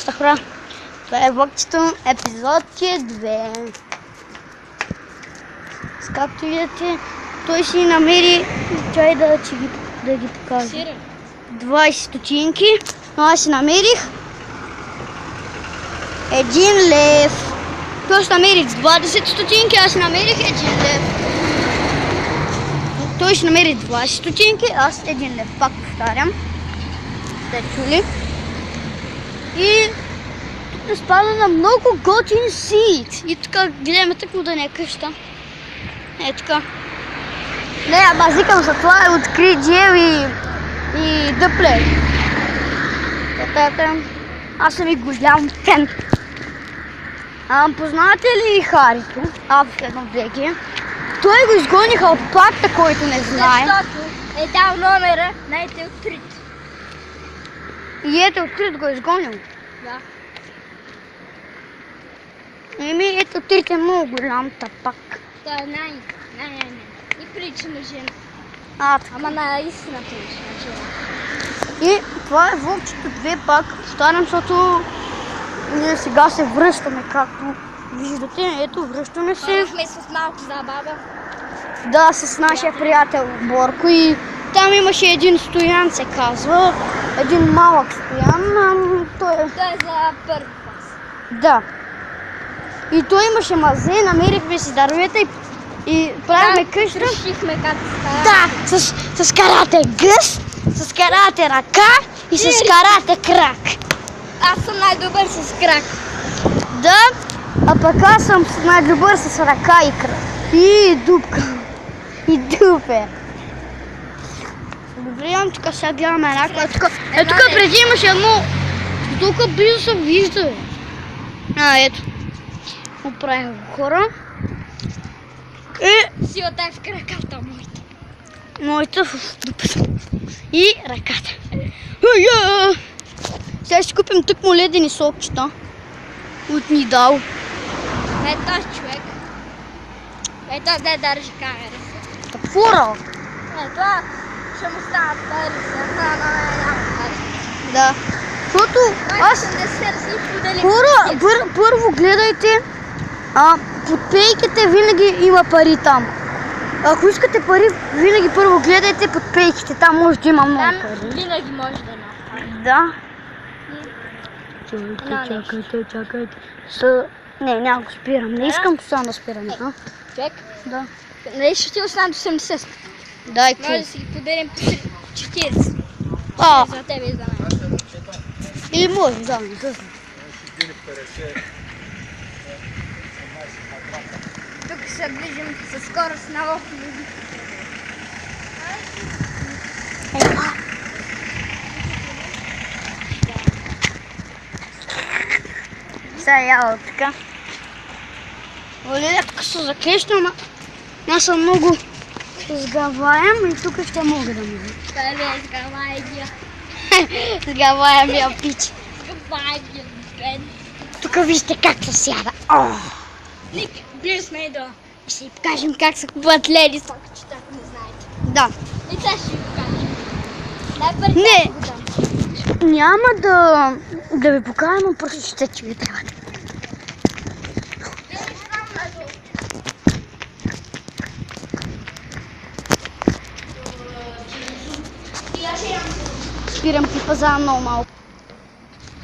Стахра. Това е Вълкчето, епизод 2. Както видите, той си намери, чай да ги покажа. 20 стотинки, но аз си намерих 1 лев. Той си намери 20 стотинки, аз си намерих 1 лев. Той си намери 20 стотинки, аз 1 лев. Пак повтарям. Сте чули? И тук спада на много готин сит. И така гледаме тъкмо да не е къща. Е така. Не, аз викам за това е откри джел и дъпле. Аз съм и голям фен. Познавате ли Харито? В БГ. Той го изгониха от пакта, който не знае. Защото е дал номера на ете открит. И ете открит го изгонил? Да. Ето открит е много голям тапак. Той е най. И прилича на жена. Така. Ама наистина прилича на жена. И това е Вълкчето 2 пак. Повтарям, защото ние сега се връщаме, както виждате. Ето, връщаме се. Ходихме с малко забава. Да, с нашия приятел Борко. И там имаше един стоян, се казва. Един малък стоян. Той е за първи клас. Да. И той имаше мазе, намерихме си дървета и правихме къща. Решихме как Да, с карате гъс, с карате ръка и с карате крак. Аз съм най-добър с крак. Да, а пък аз съм най-добър с ръка и крак. И дупка. И дупе. Добре, тук сега гледаме една клетка. Тук преди имаше едно. Тук близо се вижда. Ето. Оправих го хора. Силата е в краката моята. Моята в дупата. И ръката. Сега ще купим тъкмо ледени сокчета от Нидал. Е този човек. Е този да държи камерата. Какво работа? Това ще му станат пари. Няма пари. Да. Защото аз... Хора, първо гледайте. Подпейките винаги има пари там. Ако искате пари, винаги първо гледайте подпейките. Там може да има много пари. Там винаги може да има пари. Да. Чакайте. Не, няма го спирам. Не искам само да спирам. Чек. Да. Нали ще ти останат 80. Да, и какво? Може да си ги поделим по 40. За тебе и за мен. Или може, да, не знам. Тук се движим със скорост на лох. Сега яла така. Оле, тук се заклещам, аз съм много сгаваем и тук ще мога да мога. Това е сгавайгия. Сгаваем я пич. Сгавайгия, бен. Тук вижте как се сяда. Ник, близо сме и до. Ще ви покажем как се купуват леди Сокчета, ако не знаете. Да. И сега ще ви покажем. Най-първи Не. го дам. Няма да ви покажем, но просто ще че ви трябва. Спирам пипа за много малко.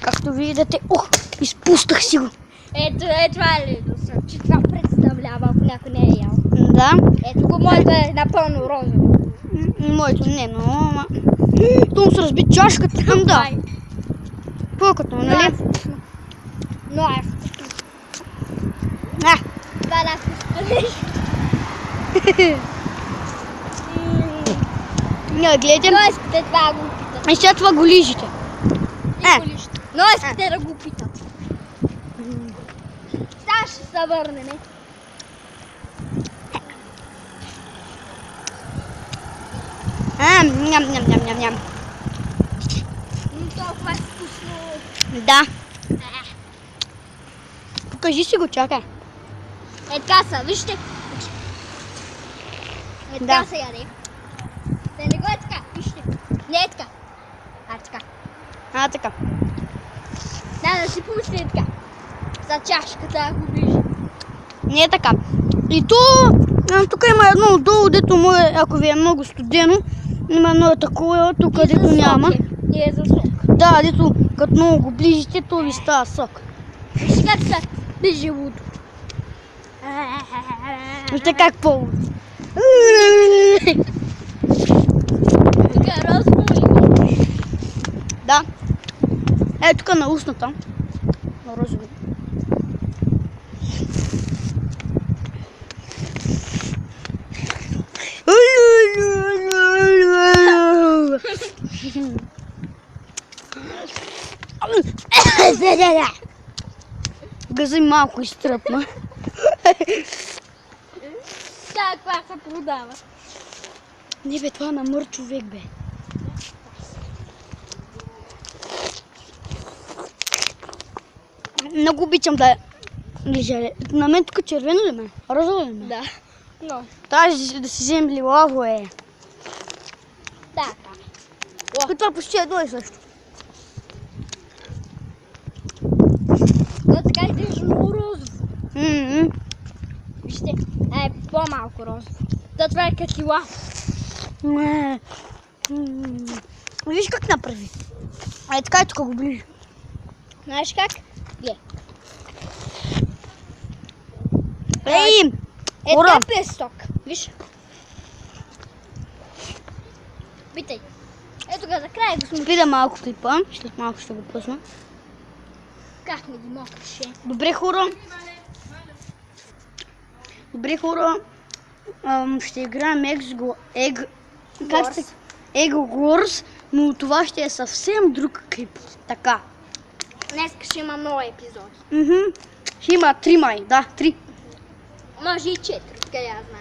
Както видите, изпуснах си го. Ето това е ледо, че това представлява, ако някой не е ял. Да. Ето го, моето е напълно розово. Моето не, но... Том се разби чашката там, да. Пълката, нали? Но аз. Това е най-вкусното. Не, гледам. Но искате това го питат. И сега това го лижите. Но искате да го питат. Сега ще се върнем. Ням. Толкова е вкусно. Да. Покажи си го, чакай. Е така са, вижте. Е така се яде. Да не го е така, вижте. Не е така. Така. Така. Я да си помисля така. За чашката, ако ближи. Не е така. И то, тук има едно отдолу, дето му е, ако ви е много студено, има едно такова, тук дето няма. И е за сок. Да, дето като много го ближите, то ви става сок. Виж как се ближи лудо. Вижте как по... Тук е розово и Да. Е, тук на устната. На розово. Гази малко изтръпна. каква се продава. Не бе, това е на мър човек, бе. Много обичам да лежа. На мен тук червено ли ме? Розово ли ме? Да. Но, Тази да си взем лилаво е. така. Това почти е едно и също. Но така изглежда много розово. Вижте, е по-малко розово. То това е като лав. Не. Виж как направи. Ай така и тук го ближи. Знаеш как? Гле. Ей! Е, Ура! тъп е сток. Виж. Питай. Ето го за край го смути. Спира малко клипа. След малко ще го пусна. Как не ги мокреше? Добре, хора. Добре, хора. Ще играем Egg Wars, но това ще е съвсем друг клип. Така. Днес ще има много епизоди. Ще има 3 май. Да, 3. Може и 4, къде я знам.